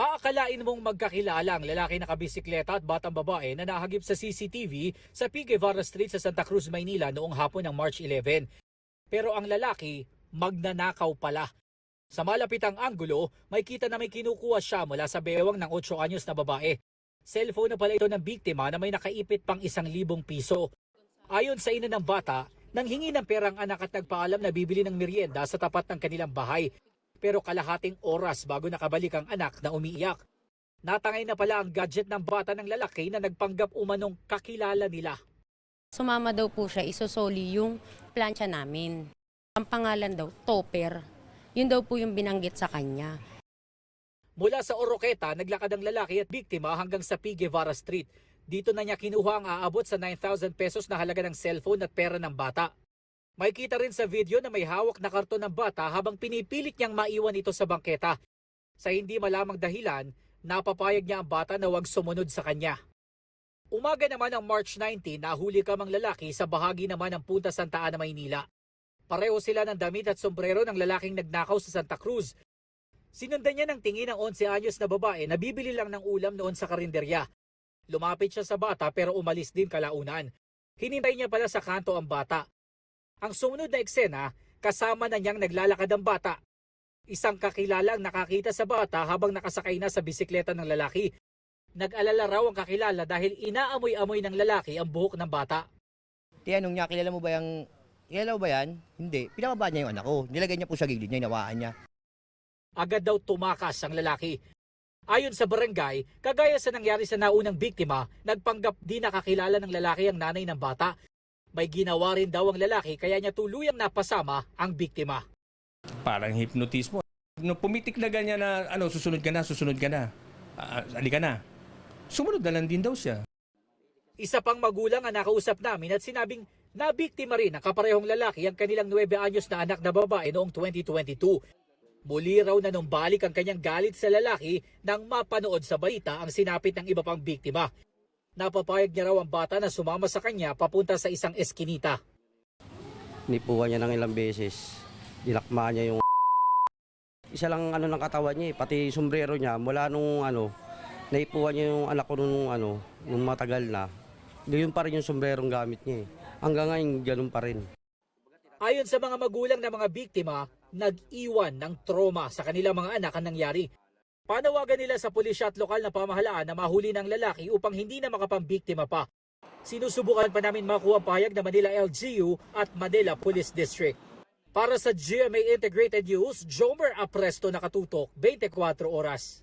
Aakalain mong magkakilala ang lalaki na kabisikleta at batang babae na nahagip sa CCTV sa P. Guevara Street sa Santa Cruz, Maynila noong hapon ng March 11. Pero ang lalaki, magnanakaw pala. Sa malapitang anggulo, may kita na may kinukuha siya mula sa bewang ng 8 anyos na babae. Cellphone na pala ito ng biktima na may nakaipit pang 1,000 piso. Ayon sa ina ng bata, nanghingi ng perang anak at nagpaalam na bibili ng merienda sa tapat ng kanilang bahay. Pero kalahating oras bago nakabalik ang anak na umiiyak. Natangay na pala ang gadget ng bata ng lalaki na nagpanggap umanong kakilala nila. Sumama daw po siya, isosoli yung plancha namin. Ang pangalan daw, Topper. Yun daw po yung binanggit sa kanya. Mula sa Oroqueta, naglakad ang lalaki at biktima hanggang sa P. Guevara Street. Dito na niya kinuha ang aabot sa 9,000 pesos na halaga ng cellphone at pera ng bata. May kita rin sa video na may hawak na karton ng bata habang pinipilit niyang maiwan ito sa bangketa. Sa hindi malamang dahilan, napapayag niya ang bata na huwag sumunod sa kanya. Umaga naman ng March 19, nahuli kamang lalaki sa bahagi naman ng Punta Santa Ana, Maynila. Pareho sila ng damit at sombrero ng lalaking nagnakaw sa Santa Cruz. Sinundan niya ng tingin ng 11 anyos na babae na bibili lang ng ulam noon sa karinderya. Lumapit siya sa bata pero umalis din kalaunan. Hinintay niya pala sa kanto ang bata. Ang sumunod na eksena, kasama na niyang naglalakad ang bata. Isang kakilala ang nakakita sa bata habang nakasakay na sa bisikleta ng lalaki. Nag-alala raw ang kakilala dahil inaamoy-amoy ng lalaki ang buhok ng bata. Tinanong niya, kilala mo ba yan? Hindi. Pinababa niya yung anak ko. Nilagay niya po sa gilid niya, inawaan niya. Agad daw tumakas ang lalaki. Ayon sa barangay, kagaya sa nangyari sa naunang biktima, nagpanggap di nakakilala ng lalaki ang nanay ng bata. May ginawa rin daw ang lalaki kaya niya tuluyang napasama ang biktima. Parang hipnotismo. No, pumitik na ganyan na susunod ka na. Halika na. Sumunod na lang din daw siya. Isa pang magulang ang nakausap namin at sinabing nabiktima rin ang kaparehong lalaki ang kanilang 9 anyos na anak na babae noong 2022. Muli raw na numbalik ang kanyang galit sa lalaki nang mapanood sa balita ang sinapit ng iba pang biktima. Napapayag niya raw ang bata na sumama sa kanya papunta sa isang eskinita. Nipuan niya ng ilang beses. Dinakma niya yung isa lang ng katawan niya, pati sombrero niya mula nung naipuan niya yung anak ko nung matagal na. Gayon pa rin yung sombrerong gamit niya. Hanggang ngayon ganun pa rin. Ayon sa mga magulang ng mga biktima, nag-iwan ng trauma sa kanilang mga anak ang nangyari. Panawagan nila sa pulisya at lokal na pamahalaan na mahuli ng lalaki upang hindi na makapambiktima pa. Sinusubukan pa namin makuha ang pahayag ng Manila LGU at Manila Police District. Para sa GMA Integrated News, Jomer Apresto, nakatutok 24 oras.